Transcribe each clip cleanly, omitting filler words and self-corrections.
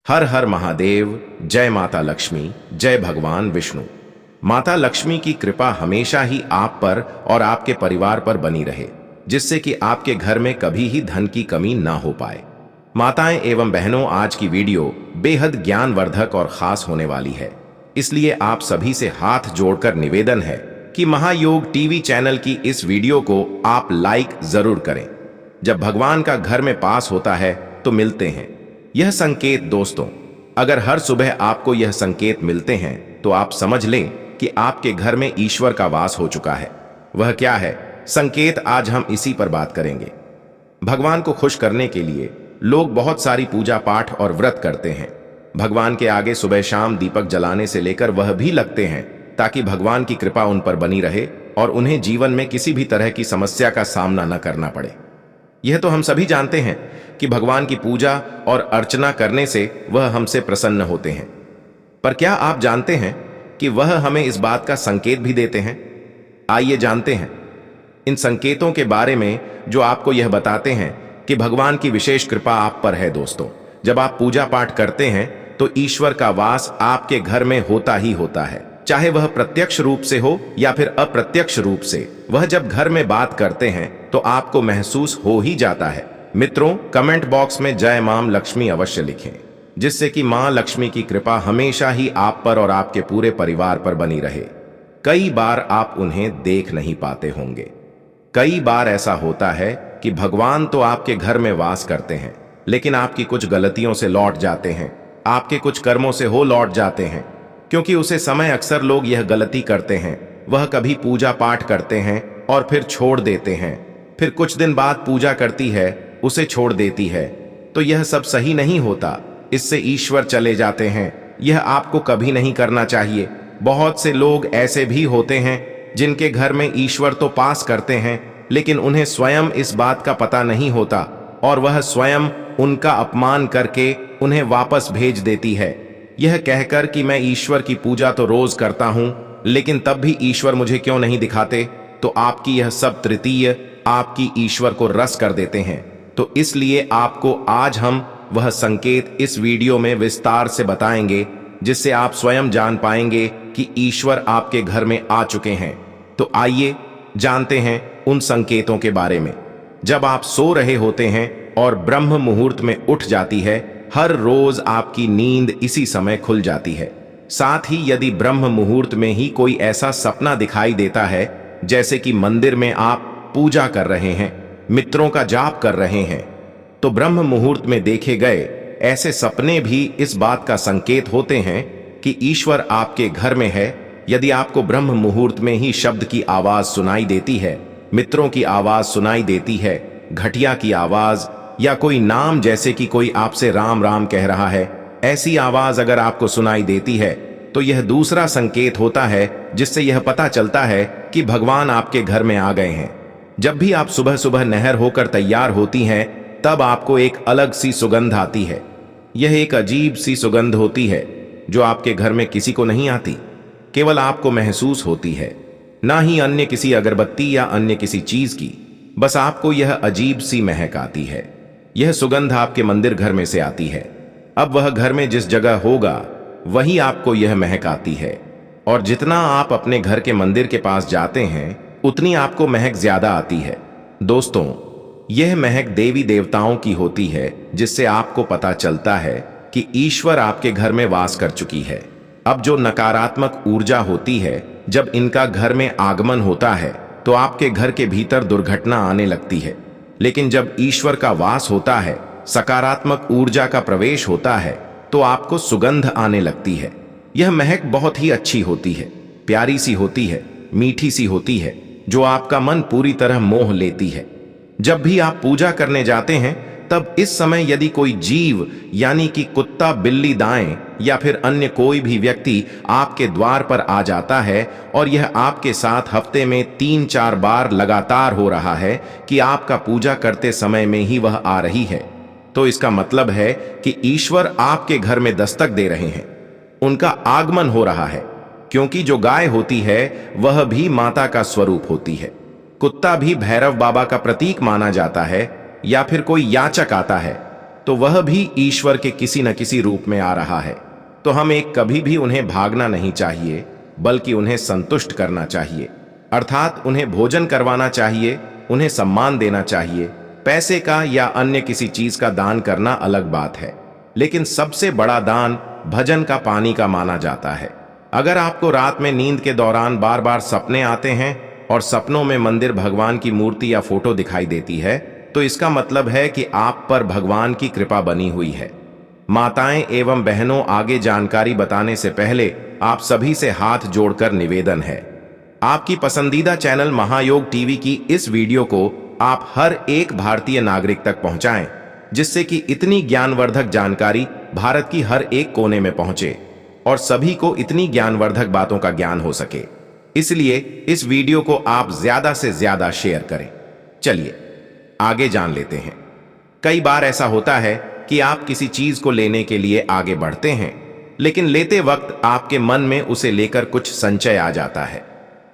हर हर महादेव। जय माता लक्ष्मी, जय भगवान विष्णु। माता लक्ष्मी की कृपा हमेशा ही आप पर और आपके परिवार पर बनी रहे, जिससे कि आपके घर में कभी ही धन की कमी ना हो पाए। माताएं एवं बहनों, आज की वीडियो बेहद ज्ञानवर्धक और खास होने वाली है, इसलिए आप सभी से हाथ जोड़कर निवेदन है कि महायोग टीवी चैनल की इस वीडियो को आप लाइक जरूर करें। जब भगवान का घर में पास होता है तो मिलते हैं यह संकेत। दोस्तों, अगर हर सुबह आपको यह संकेत मिलते हैं तो आप समझ लें कि आपके घर में ईश्वर का वास हो चुका है। वह क्या है संकेत, आज हम इसी पर बात करेंगे। भगवान को खुश करने के लिए लोग बहुत सारी पूजा पाठ और व्रत करते हैं। भगवान के आगे सुबह शाम दीपक जलाने से लेकर वह भी लगते हैं ताकि भगवान की कृपा उन पर बनी रहे और उन्हें जीवन में किसी भी तरह की समस्या का सामना न करना पड़े। यह तो हम सभी जानते हैं कि भगवान की पूजा और अर्चना करने से वह हमसे प्रसन्न होते हैं, पर क्या आप जानते हैं कि वह हमें इस बात का संकेत भी देते हैं? आइए जानते हैं इन संकेतों के बारे में जो आपको यह बताते हैं कि भगवान की विशेष कृपा आप पर है। दोस्तों, जब आप पूजा पाठ करते हैं तो ईश्वर का वास आपके घर में होता ही होता है, चाहे वह प्रत्यक्ष रूप से हो या फिर अप्रत्यक्ष रूप से। वह जब घर में बात करते हैं तो आपको महसूस हो ही जाता है। मित्रों, कमेंट बॉक्स में जय मां लक्ष्मी अवश्य लिखें, जिससे कि मां लक्ष्मी की कृपा हमेशा ही आप पर और आपके पूरे परिवार पर बनी रहे। कई बार आप उन्हें देख नहीं पाते होंगे। कई बार ऐसा होता है कि भगवान तो आपके घर में वास करते हैं, लेकिन आपकी कुछ गलतियों से लौट जाते हैं, आपके कुछ कर्मों से हो लौट जाते हैं। क्योंकि उसे समय अक्सर लोग यह गलती करते हैं, वह कभी पूजा पाठ करते हैं और फिर छोड़ देते हैं, फिर कुछ दिन बाद पूजा करती है, उसे छोड़ देती है। तो यह सब सही नहीं होता, इससे ईश्वर चले जाते हैं। यह आपको कभी नहीं करना चाहिए। बहुत से लोग ऐसे भी होते हैं जिनके घर में ईश्वर तो पास करते हैं, लेकिन उन्हें स्वयं इस बात का पता नहीं होता और वह स्वयं उनका अपमान करके उन्हें वापस भेज देती है, यह कहकर कि मैं ईश्वर की पूजा तो रोज करता हूं, लेकिन तब भी ईश्वर मुझे क्यों नहीं दिखाते। तो आपकी यह सब तृतीय आपकी ईश्वर को रस कर देते हैं। तो इसलिए आपको आज हम वह संकेत इस वीडियो में विस्तार से बताएंगे, जिससे आप स्वयं जान पाएंगे कि ईश्वर आपके घर में आ चुके हैं। तो आइए जानते हैं उन संकेतों के बारे में। जब आप सो रहे होते हैं और ब्रह्म मुहूर्त में उठ जाती है, हर रोज आपकी नींद इसी समय खुल जाती है। साथ ही यदि ब्रह्म मुहूर्त में ही कोई ऐसा सपना दिखाई देता है, जैसे कि मंदिर में आप पूजा कर रहे हैं, मित्रों का जाप कर रहे हैं, तो ब्रह्म मुहूर्त में देखे गए ऐसे सपने भी इस बात का संकेत होते हैं कि ईश्वर आपके घर में है। यदि आपको ब्रह्म मुहूर्त में ही शब्द की आवाज सुनाई देती है, मित्रों की आवाज सुनाई देती है, घटिया की आवाज या कोई नाम, जैसे कि कोई आपसे राम राम कह रहा है, ऐसी आवाज अगर आपको सुनाई देती है, तो यह दूसरा संकेत होता है, जिससे यह पता चलता है कि भगवान आपके घर में आ गए हैं। जब भी आप सुबह सुबह नहर होकर तैयार होती हैं, तब आपको एक अलग सी सुगंध आती है। यह एक अजीब सी सुगंध होती है जो आपके घर में किसी को नहीं आती, केवल आपको महसूस होती है, ना ही अन्य किसी अगरबत्ती या अन्य किसी चीज की। बस आपको यह अजीब सी महक आती है। यह सुगंध आपके मंदिर घर में से आती है। अब वह घर में जिस जगह होगा वहीं आपको यह महक आती है, और जितना आप अपने घर के मंदिर के पास जाते हैं उतनी आपको महक ज्यादा आती है। दोस्तों, यह महक देवी देवताओं की होती है, जिससे आपको पता चलता है कि ईश्वर आपके घर में वास कर चुकी है। अब जो नकारात्मक ऊर्जा होती है, जब इनका घर में आगमन होता है तो आपके घर के भीतर दुर्घटना आने लगती है, लेकिन जब ईश्वर का वास होता है, सकारात्मक ऊर्जा का प्रवेश होता है, तो आपको सुगंध आने लगती है। यह महक बहुत ही अच्छी होती है, प्यारी सी होती है, मीठी सी होती है, जो आपका मन पूरी तरह मोह लेती है। जब भी आप पूजा करने जाते हैं, तब इस समय यदि कोई जीव, यानी कि कुत्ता, बिल्ली, दाएं या फिर अन्य कोई भी व्यक्ति आपके द्वार पर आ जाता है और यह आपके साथ हफ्ते में 3-4 बार लगातार हो रहा है कि आपका पूजा करते समय में ही वह आ रही है, तो इसका मतलब है कि ईश्वर आपके घर में दस्तक दे रहे हैं, उनका आगमन हो रहा है। क्योंकि जो गाय होती है वह भी माता का स्वरूप होती है, कुत्ता भी भैरव बाबा का प्रतीक माना जाता है, या फिर कोई याचक आता है तो वह भी ईश्वर के किसी न किसी रूप में आ रहा है। तो हमें कभी भी उन्हें भागना नहीं चाहिए, बल्कि उन्हें संतुष्ट करना चाहिए। अर्थात उन्हें भोजन करवाना चाहिए, उन्हें सम्मान देना चाहिए। पैसे का या अन्य किसी चीज का दान करना अलग बात है, लेकिन सबसे बड़ा दान भजन का पानी का माना जाता है। अगर आपको रात में नींद के दौरान बार बार सपने आते हैं और सपनों में मंदिर, भगवान की मूर्ति या फोटो दिखाई देती है, तो इसका मतलब है कि आप पर भगवान की कृपा बनी हुई है। माताएं एवं बहनों, आगे जानकारी बताने से पहले आप सभी से हाथ जोड़कर निवेदन है, आपकी पसंदीदा चैनल महायोग टीवी की इस वीडियो को आप हर एक भारतीय नागरिक तक पहुंचाएं, जिससे कि इतनी ज्ञानवर्धक जानकारी भारत की हर एक कोने में पहुंचे और सभी को इतनी ज्ञानवर्धक बातों का ज्ञान हो सके। इसलिए इस वीडियो को आप ज्यादा से ज्यादा शेयर करें। चलिए आगे जान लेते हैं। कई बार ऐसा होता है कि आप किसी चीज को लेने के लिए आगे बढ़ते हैं, लेकिन लेते वक्त आपके मन में उसे लेकर कुछ संचय आ जाता है।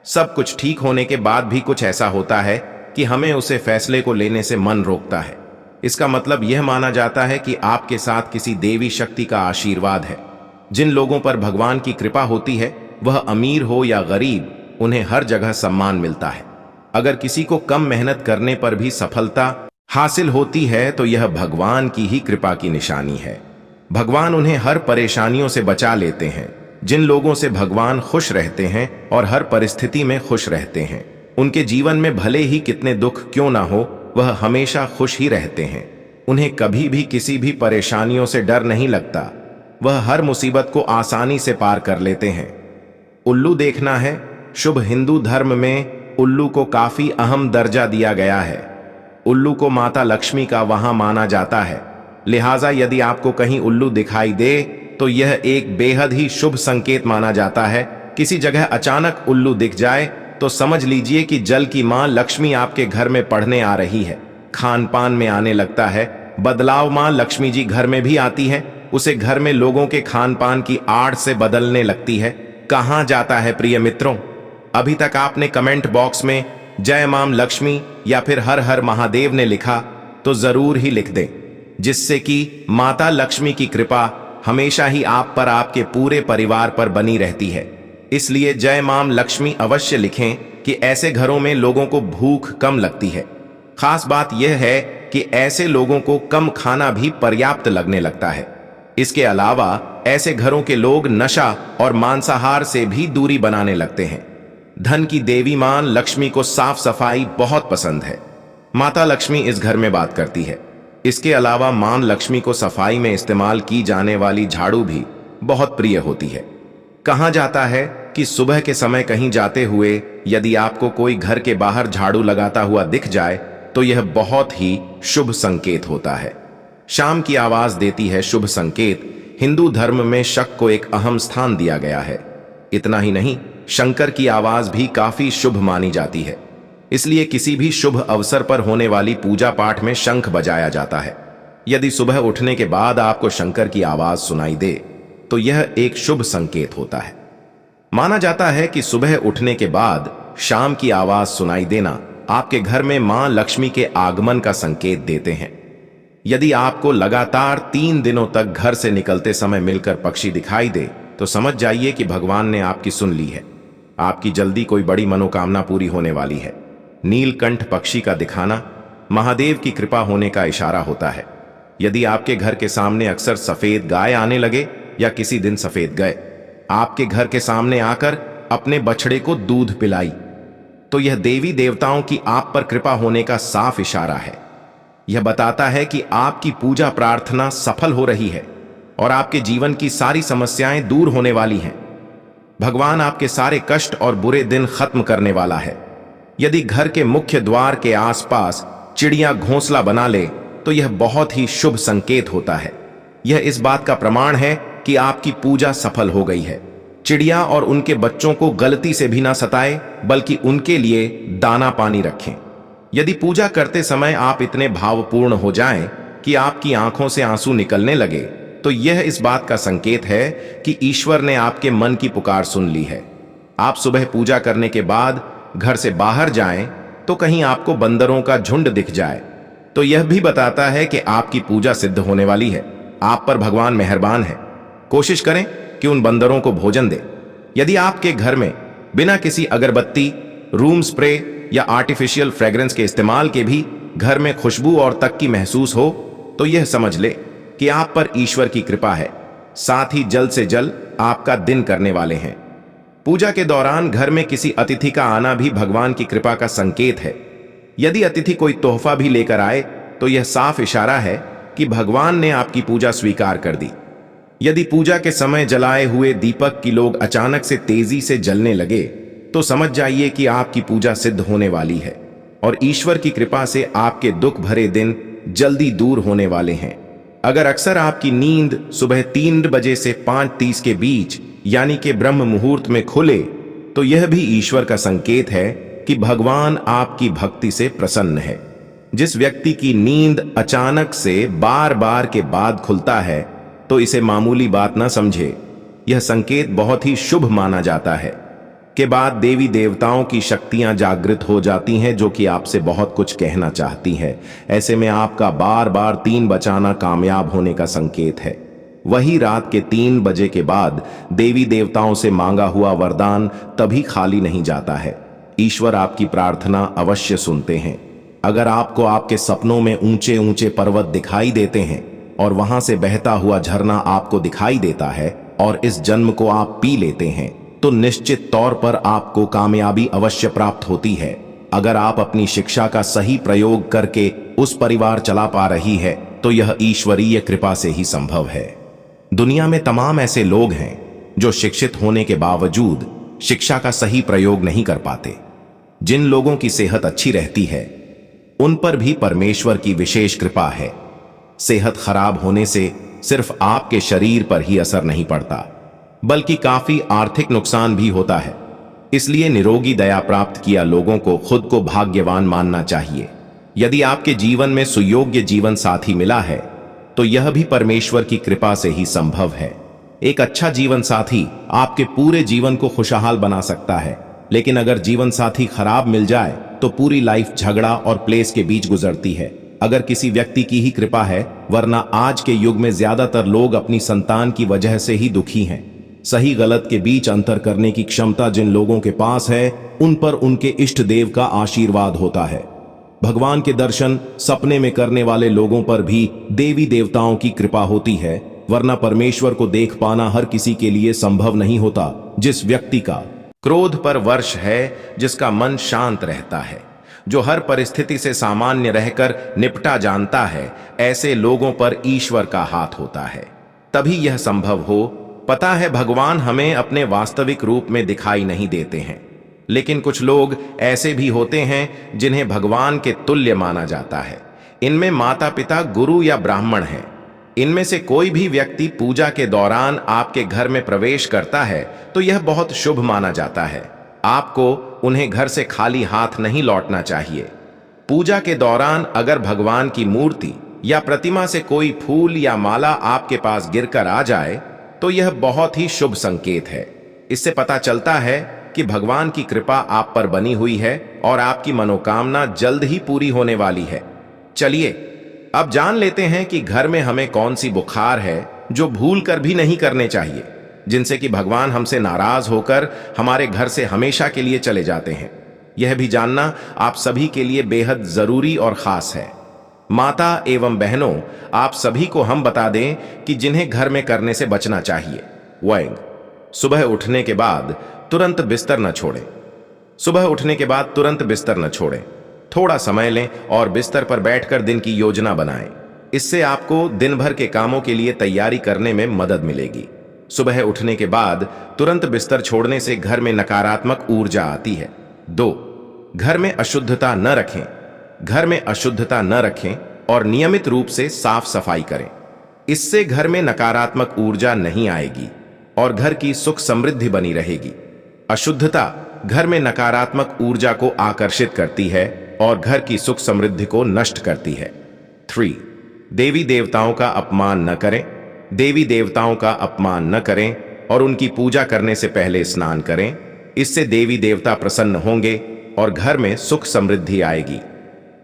सब कुछ ठीक होने के बाद भी कुछ ऐसा होता है कि हमें उसे फैसले को लेने से मन रोकता है। इसका मतलब यह माना जाता है कि आपके साथ किसी देवी शक्ति का आशीर्वाद है। जिन लोगों पर भगवान की कृपा होती है, वह अमीर हो या गरीब, उन्हें हर जगह सम्मान मिलता है। अगर किसी को कम मेहनत करने पर भी सफलता हासिल होती है, तो यह भगवान की ही कृपा की निशानी है। भगवान उन्हें हर परेशानियों से बचा लेते हैं। जिन लोगों से भगवान खुश रहते हैं और हर परिस्थिति में खुश रहते हैं, उनके जीवन में भले ही कितने दुख क्यों ना हो, वह हमेशा खुश ही रहते हैं। उन्हें कभी भी किसी भी परेशानियों से डर नहीं लगता। वह हर मुसीबत को आसानी से पार कर लेते हैं। उल्लू देखना है। शुभ हिंदू धर्म में उल्लू को काफी अहम दर्जा दिया गया है। उल्लू को माता लक्ष्मी का वहां माना जाता है। लिहाजा यदि आपको कहीं उल्लू दिखाई दे, तो यह एक बेहद ही शुभ संकेत माना जाता है। किसी जगह अचानक उल्लू दिख जाए तो समझ लीजिए कि जल की मां लक्ष्मी आपके घर में पढ़ने आ रही है। खान पान में आने लगता है बदलाव। मां लक्ष्मी जी घर में भी आती है, उसे घर में लोगों के खान पान की आड़ से बदलने लगती है। कहां जाता है प्रिय मित्रों? अभी तक आपने कमेंट बॉक्स में जय मां लक्ष्मी या फिर हर हर महादेव ने लिखा तो जरूर ही लिख दें, जिससे कि माता लक्ष्मी की कृपा हमेशा ही आप पर, आपके पूरे परिवार पर बनी रहती है। इसलिए जय मां लक्ष्मी अवश्य लिखें कि ऐसे घरों में लोगों को भूख कम लगती है। खास बात यह है कि ऐसे लोगों को कम खाना भी पर्याप्त लगने लगता है। इसके अलावा ऐसे घरों के लोग नशा और मांसाहार से भी दूरी बनाने लगते हैं। धन की देवी मां लक्ष्मी को साफ सफाई बहुत पसंद है। माता लक्ष्मी इस घर में बात करती है। इसके अलावा मां लक्ष्मी को सफाई में इस्तेमाल की जाने वाली झाड़ू भी बहुत प्रिय होती है। कहा जाता है कि सुबह के समय कहीं जाते हुए यदि आपको कोई घर के बाहर झाड़ू लगाता हुआ दिख जाए, तो यह बहुत ही शुभ संकेत होता है। शाम की आवाज देती है शुभ संकेत। हिंदू धर्म में शक को एक अहम स्थान दिया गया है। इतना ही नहीं, शंकर की आवाज भी काफी शुभ मानी जाती है। इसलिए किसी भी शुभ अवसर पर होने वाली पूजा पाठ में शंख बजाया जाता है। यदि सुबह उठने के बाद आपको शंकर की आवाज सुनाई दे, तो यह एक शुभ संकेत होता है। माना जाता है कि सुबह उठने के बाद शाम की आवाज सुनाई देना आपके घर में मां लक्ष्मी के आगमन का संकेत देते हैं। यदि आपको लगातार 3 दिनों तक घर से निकलते समय मिलकर पक्षी दिखाई दे, तो समझ जाइए कि भगवान ने आपकी सुन ली है। आपकी जल्दी कोई बड़ी मनोकामना पूरी होने वाली है। नीलकंठ पक्षी का दिखाना महादेव की कृपा होने का इशारा होता है। यदि आपके घर के सामने अक्सर सफेद गाय आने लगे या किसी दिन सफेद गाय आपके घर के सामने आकर अपने बछड़े को दूध पिलाई, तो यह देवी देवताओं की आप पर कृपा होने का साफ इशारा है। यह बताता है कि आपकी पूजा प्रार्थना सफल हो रही है और आपके जीवन की सारी समस्याएं दूर होने वाली हैं। भगवान आपके सारे कष्ट और बुरे दिन खत्म करने वाला है। यदि घर के मुख्य द्वार के आसपास चिड़िया घोंसला बना ले, तो यह बहुत ही शुभ संकेत होता है। यह इस बात का प्रमाण है कि आपकी पूजा सफल हो गई है। चिड़िया और उनके बच्चों को गलती से भी ना सताए, बल्कि उनके लिए दाना पानी रखें। यदि पूजा करते समय आप इतने भावपूर्ण हो जाएं कि आपकी आंखों से आंसू निकलने लगे, तो यह इस बात का संकेत है कि ईश्वर ने आपके मन की पुकार सुन ली है। आप सुबह पूजा करने के बाद घर से बाहर जाएं, तो कहीं आपको बंदरों का झुंड दिख जाए, तो यह भी बताता है कि आपकी पूजा सिद्ध होने वाली है। आप पर भगवान मेहरबान है। कोशिश करें कि उन बंदरों को भोजन दे। यदि आपके घर में बिना किसी अगरबत्ती, रूम स्प्रे या आर्टिफिशियल फ्रेग्रेंस के इस्तेमाल के भी घर में खुशबू और तक की महसूस हो, तो यह समझ ले कि आप पर ईश्वर की कृपा है। साथ ही जल्द से जल्द आपका दिन करने वाले हैं। पूजा के दौरान घर में किसी अतिथि का आना भी भगवान की कृपा का संकेत है। यदि अतिथि कोई तोहफा भी लेकर आए, तो यह साफ इशारा है कि भगवान ने आपकी पूजा स्वीकार कर दी। यदि पूजा के समय जलाए हुए दीपक की लोग अचानक से तेजी से जलने लगे, तो समझ जाइए कि आपकी पूजा सिद्ध होने वाली है और ईश्वर की कृपा से आपके दुख भरे दिन जल्दी दूर होने वाले हैं। अगर अक्सर आपकी नींद सुबह 3 बजे से 5:30 के बीच यानी कि ब्रह्म मुहूर्त में खुले, तो यह भी ईश्वर का संकेत है कि भगवान आपकी भक्ति से प्रसन्न है। जिस व्यक्ति की नींद अचानक से बार बार के बाद खुलता है, तो इसे मामूली बात ना समझे। यह संकेत बहुत ही शुभ माना जाता है। के बाद देवी देवताओं की शक्तियां जागृत हो जाती हैं, जो कि आपसे बहुत कुछ कहना चाहती हैं। ऐसे में आपका बार बार 3 बचाना कामयाब होने का संकेत है। वही रात के 3 बजे के बाद देवी देवताओं से मांगा हुआ वरदान तभी खाली नहीं जाता है। ईश्वर आपकी प्रार्थना अवश्य सुनते हैं। अगर आपको आपके सपनों में ऊंचे ऊंचे पर्वत दिखाई देते हैं और वहां से बहता हुआ झरना आपको दिखाई देता है और इस जन्म को आप पी लेते हैं, तो निश्चित तौर पर आपको कामयाबी अवश्य प्राप्त होती है। अगर आप अपनी शिक्षा का सही प्रयोग करके उस परिवार चला पा रही है, तो यह ईश्वरीय कृपा से ही संभव है। दुनिया में तमाम ऐसे लोग हैं जो शिक्षित होने के बावजूद शिक्षा का सही प्रयोग नहीं कर पाते। जिन लोगों की सेहत अच्छी रहती है, उन पर भी परमेश्वर की विशेष कृपा है। सेहत खराब होने से सिर्फ आपके शरीर पर ही असर नहीं पड़ता, बल्कि काफी आर्थिक नुकसान भी होता है। इसलिए निरोगी दया प्राप्त किया लोगों को खुद को भाग्यवान मानना चाहिए। यदि आपके जीवन में सुयोग्य जीवन साथी मिला है, तो यह भी परमेश्वर की कृपा से ही संभव है। एक अच्छा जीवन साथी आपके पूरे जीवन को खुशहाल बना सकता है, लेकिन अगर जीवन साथी खराब मिल जाए, तो पूरी लाइफ झगड़ा और क्लेश के बीच गुजरती है। अगर किसी व्यक्ति की ही कृपा है, वरना आज के युग में ज्यादातर लोग अपनी संतान की वजह से ही दुखी हैं। सही गलत के बीच अंतर करने की क्षमता जिन लोगों के पास है, उन पर उनके इष्ट देव का आशीर्वाद होता है। भगवान के दर्शन सपने में करने वाले लोगों पर भी देवी देवताओं की कृपा होती है, वरना परमेश्वर को देख पाना हर किसी के लिए संभव नहीं होता। जिस व्यक्ति का क्रोध पर वश है, जिसका मन शांत रहता है, जो हर परिस्थिति से सामान्य रहकर निपटा जानता है, ऐसे लोगों पर ईश्वर का हाथ होता है। तभी यह संभव हो। पता है, भगवान हमें अपने वास्तविक रूप में दिखाई नहीं देते हैं, लेकिन कुछ लोग ऐसे भी होते हैं जिन्हें भगवान के तुल्य माना जाता है। इनमें माता पिता, गुरु या ब्राह्मण हैं। इनमें से कोई भी व्यक्ति पूजा के दौरान आपके घर में प्रवेश करता है, तो यह बहुत शुभ माना जाता है। आपको उन्हें घर से खाली हाथ नहीं लौटना चाहिए। पूजा के दौरान अगर भगवान की मूर्ति या प्रतिमा से कोई फूल या माला आपके पास गिरकर आ जाए, तो यह बहुत ही शुभ संकेत है। इससे पता चलता है कि भगवान की कृपा आप पर बनी हुई है और आपकी मनोकामना जल्द ही पूरी होने वाली है। चलिए अब जान लेते हैं कि घर में हमें कौन सी बुखार है जो भूल कर भी नहीं करने चाहिए, जिनसे कि भगवान हमसे नाराज होकर हमारे घर से हमेशा के लिए चले जाते हैं। यह भी जानना आप सभी के लिए बेहद जरूरी और खास है। माता एवं बहनों, आप सभी को हम बता दें कि जिन्हें घर में करने से बचना चाहिए। 1. सुबह उठने के बाद तुरंत बिस्तर न छोड़ें। सुबह उठने के बाद तुरंत बिस्तर न छोड़ें। थोड़ा समय लें और बिस्तर पर बैठकर दिन की योजना बनाएं। इससे आपको दिन भर के कामों के लिए तैयारी करने में मदद मिलेगी। सुबह उठने के बाद तुरंत बिस्तर छोड़ने से घर में नकारात्मक ऊर्जा आती है। 2. घर में अशुद्धता न रखें। घर में अशुद्धता न रखें और नियमित रूप से साफ सफाई करें। इससे घर में नकारात्मक ऊर्जा नहीं आएगी और घर की सुख समृद्धि बनी रहेगी। अशुद्धता घर में नकारात्मक ऊर्जा को आकर्षित करती है और घर की सुख समृद्धि को नष्ट करती है। 3. देवी देवताओं का अपमान न करें। देवी देवताओं का अपमान न करें और उनकी पूजा करने से पहले स्नान करें। इससे देवी देवता प्रसन्न होंगे और घर में सुख समृद्धि आएगी।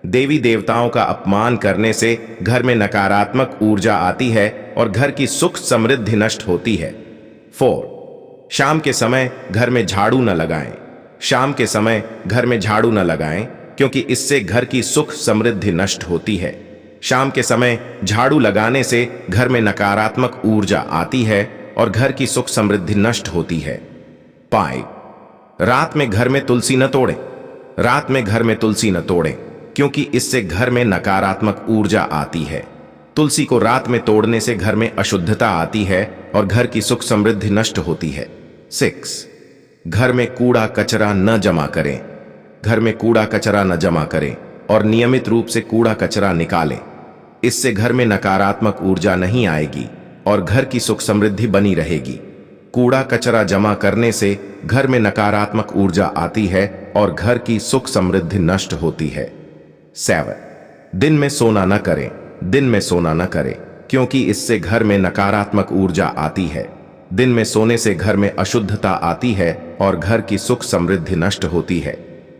देवी देवताओं का अपमान करने से घर में नकारात्मक ऊर्जा आती है और घर की सुख समृद्धि नष्ट होती है। 4. शाम के समय घर में झाड़ू न लगाएं। शाम के समय घर में झाड़ू न लगाएं क्योंकि इससे घर की सुख समृद्धि नष्ट होती है। शाम के समय झाड़ू लगाने से घर में नकारात्मक ऊर्जा आती है और घर की सुख समृद्धि नष्ट होती है। 5. रात में घर में तुलसी न तोड़ें। रात में घर में तुलसी न तोड़ें क्योंकि इससे घर में नकारात्मक ऊर्जा आती है। तुलसी को रात में तोड़ने से घर में अशुद्धता आती है और घर की सुख समृद्धि नष्ट होती है। 6. घर में कूड़ा कचरा न जमा करें। घर में कूड़ा कचरा न जमा करें और नियमित रूप से कूड़ा कचरा निकालें। इससे घर में नकारात्मक ऊर्जा नहीं आएगी और घर की सुख समृद्धि बनी रहेगी। कूड़ा कचरा जमा करने से घर में नकारात्मक ऊर्जा आती है और घर की सुख समृद्धि नष्ट होती है। 7. दिन में सोना न करें। दिन में सोना न करें क्योंकि इससे घर में नकारात्मक ऊर्जा आती है। दिन में सोने से घर में अशुद्धता आती है और घर की सुख समृद्धि नष्ट होती है।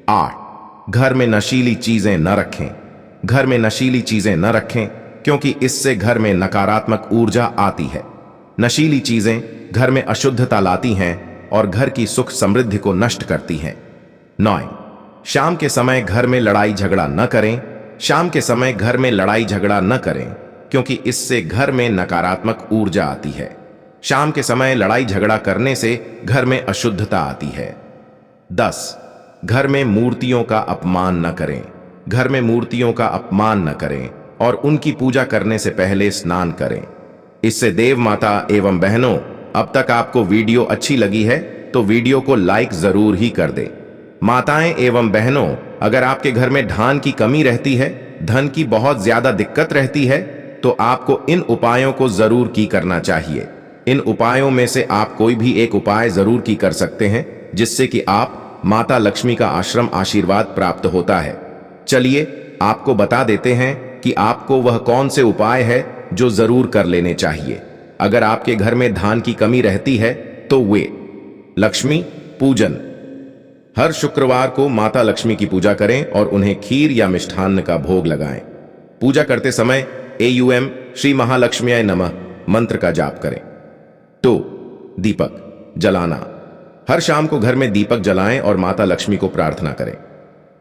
8. घर में नशीली चीजें न रखें। घर में नशीली चीजें न रखें क्योंकि इससे घर में नकारात्मक ऊर्जा आती है। नशीली चीजें घर में अशुद्धता लाती हैं और घर की सुख समृद्धि को नष्ट करती हैं। 9. शाम के समय घर में लड़ाई झगड़ा न करें। शाम के समय घर में लड़ाई झगड़ा न करें क्योंकि इससे घर में नकारात्मक ऊर्जा आती है। शाम के समय लड़ाई झगड़ा करने से घर में अशुद्धता आती है। 10. घर में मूर्तियों का अपमान न करें। घर में मूर्तियों का अपमान न करें और उनकी पूजा करने से पहले स्नान करें। इससे देव माता एवं बहनों, अब तक आपको वीडियो अच्छी लगी है तो वीडियो को लाइक जरूर ही कर दें। माताएं एवं बहनों, अगर आपके घर में धन की कमी रहती है, धन की बहुत ज्यादा दिक्कत रहती है, तो आपको इन उपायों को जरूर की करना चाहिए। इन उपायों में से आप कोई भी एक उपाय जरूर की कर सकते हैं जिससे कि आप माता लक्ष्मी का आश्रम आशीर्वाद प्राप्त होता है। चलिए आपको बता देते हैं कि आपको वह कौन से उपाय है जो जरूर कर लेने चाहिए। अगर आपके घर में धन की कमी रहती है तो वे लक्ष्मी पूजन। हर शुक्रवार को माता लक्ष्मी की पूजा करें और उन्हें खीर या मिष्ठान्न का भोग लगाएं। पूजा करते समय AUM श्री महालक्ष्म्याय नमः मंत्र का जाप करें। 2. दीपक जलाना। हर शाम को घर में दीपक जलाएं और माता लक्ष्मी को प्रार्थना करें।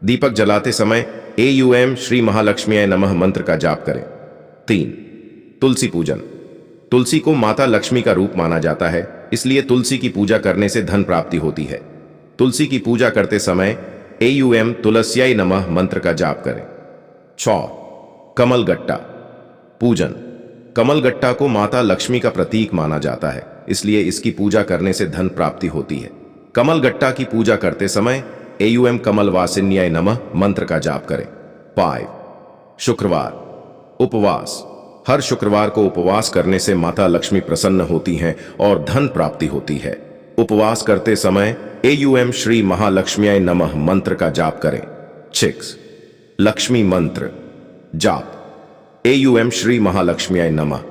दीपक जलाते समय AUM श्री महालक्ष्म्याय नमः मंत्र का जाप करें। 3. तुलसी पूजन। तुलसी को माता लक्ष्मी का रूप माना जाता है, इसलिए तुलसी की पूजा करने से धन प्राप्ति होती है। तुलसी की पूजा करते समय AUM तुलस्याय नमः मंत्र का जाप करें। 6. कमलगट्टा पूजन। कमलगट्टा को माता लक्ष्मी का प्रतीक माना जाता है, इसलिए इसकी पूजा करने से धन प्राप्ति होती है। कमलगट्टा की पूजा करते समय AUM कमल वासिन्याय नमः मंत्र का जाप करें। 5. शुक्रवार उपवास। हर शुक्रवार को उपवास करने से माता लक्ष्मी प्रसन्न होती हैं और धन प्राप्ति होती है। उपवास करते समय AUM श्री महालक्ष्म्याय नमः मंत्र का जाप करें। 6. लक्ष्मी मंत्र जाप। AUM श्री महालक्ष्म्याय नमः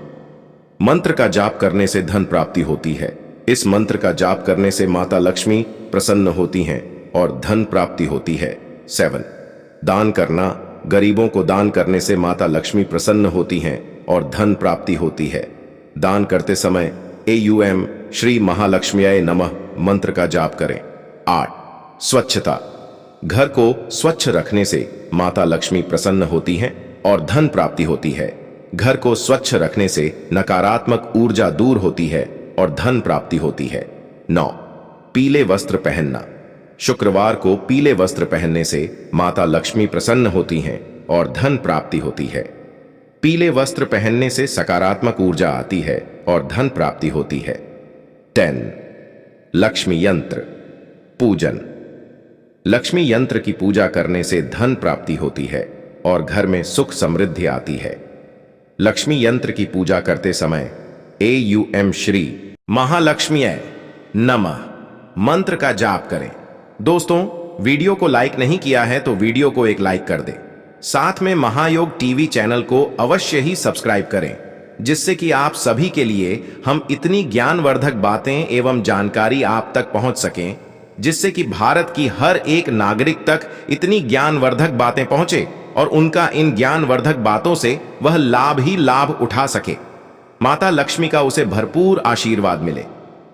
मंत्र का जाप करने से धन प्राप्ति होती है। इस मंत्र का जाप करने से माता लक्ष्मी प्रसन्न होती हैं और धन प्राप्ति होती है। 7. दान करना। गरीबों को दान करने से माता लक्ष्मी प्रसन्न होती हैं और धन प्राप्ति होती है। दान करते समय AUM श्री महालक्ष्म्याय नमः मंत्र का जाप करें। 8. स्वच्छता। घर को स्वच्छ रखने से माता लक्ष्मी प्रसन्न होती हैं और धन प्राप्ति होती है। घर को स्वच्छ रखने से नकारात्मक ऊर्जा दूर होती है और धन प्राप्ति होती है। 9. पीले वस्त्र पहनना। शुक्रवार को पीले वस्त्र पहनने से माता लक्ष्मी प्रसन्न होती हैं और धन प्राप्ति होती है। पीले वस्त्र पहनने से सकारात्मक ऊर्जा आती है और धन प्राप्ति होती है। 10. लक्ष्मी यंत्र पूजन। लक्ष्मी यंत्र की पूजा करने से धन प्राप्ति होती है और घर में सुख समृद्धि आती है। लक्ष्मी यंत्र की पूजा करते समय AUM श्री महालक्ष्म्याय नमः मंत्र का जाप करें। दोस्तों, वीडियो को लाइक नहीं किया है तो वीडियो को एक लाइक कर दें। साथ में महायोग टीवी चैनल को अवश्य ही सब्सक्राइब करें, जिससे कि आप सभी के लिए हम इतनी ज्ञानवर्धक बातें एवं जानकारी आप तक पहुंच सकें, जिससे कि भारत की हर एक नागरिक तक इतनी ज्ञानवर्धक बातें पहुंचे और उनका इन ज्ञानवर्धक बातों से वह लाभ ही लाभ उठा सके। माता लक्ष्मी का उसे भरपूर आशीर्वाद मिले।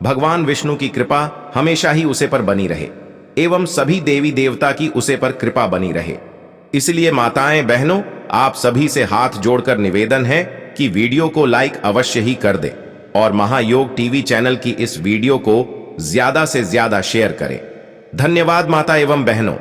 भगवान विष्णु की कृपा हमेशा ही उसे पर बनी रहे एवं सभी देवी देवता की उसे पर कृपा बनी रहे। इसलिए माताएं बहनों, आप सभी से हाथ जोड़कर निवेदन है कि वीडियो को लाइक अवश्य ही कर दे और महायोग टीवी चैनल की इस वीडियो को ज्यादा से ज्यादा शेयर करें। धन्यवाद माता एवं बहनों।